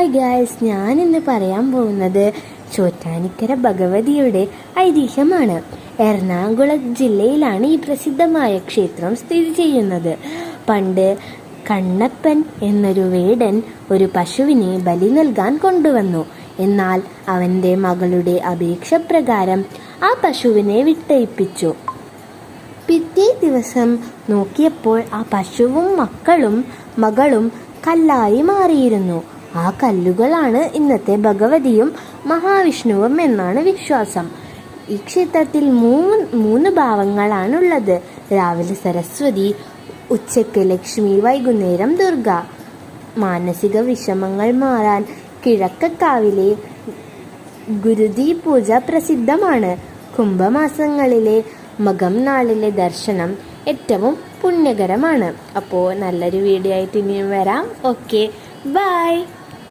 Hi guys, ഞാനിന്ന് പറയാൻ പോകുന്നത് ചോറ്റാനിക്കര ഭഗവതിയുടെ ഐതിഹ്യമാണ്. എറണാകുളം ജില്ലയിലാണ് ഈ പ്രസിദ്ധമായ ക്ഷേത്രം സ്ഥിതി ചെയ്യുന്നത്. പണ്ട് കണ്ണപ്പൻ എന്നൊരു വേടൻ ഒരു പശുവിനെ ബലി നൽകാൻ കൊണ്ടുവന്നു. എന്നാൽ അവൻ്റെ മകളുടെ അപേക്ഷ പ്രകാരം ആ പശുവിനെ വിട്ടയപ്പിച്ചു. പിറ്റേ ദിവസം നോക്കിയപ്പോൾ ആ പശുവും മകളും കല്ലായി മാറിയിരുന്നു. ആ കല്ലുകളാണ് ഇന്നത്തെ ഭഗവതിയും മഹാവിഷ്ണുവും എന്നാണ് വിശ്വാസം. ഈ ക്ഷേത്രത്തിൽ മൂന്ന് ഭാവങ്ങളാണുള്ളത്. രാവിലെ സരസ്വതി, ഉച്ചയ്ക്ക് ലക്ഷ്മി, വൈകുന്നേരം ദുർഗ. മാനസിക വിഷമങ്ങൾ മാറാൻ കിഴക്കക്കാവിലെ ഗുരുതി പൂജ പ്രസിദ്ധമാണ്. കുംഭമാസങ്ങളിലെ മകം നാളിലെ ദർശനം ഏറ്റവും പുണ്യകരമാണ്. അപ്പോൾ നല്ലൊരു വീഡിയോ ആയിട്ട് ഇനിയും വരാം. Okay, by.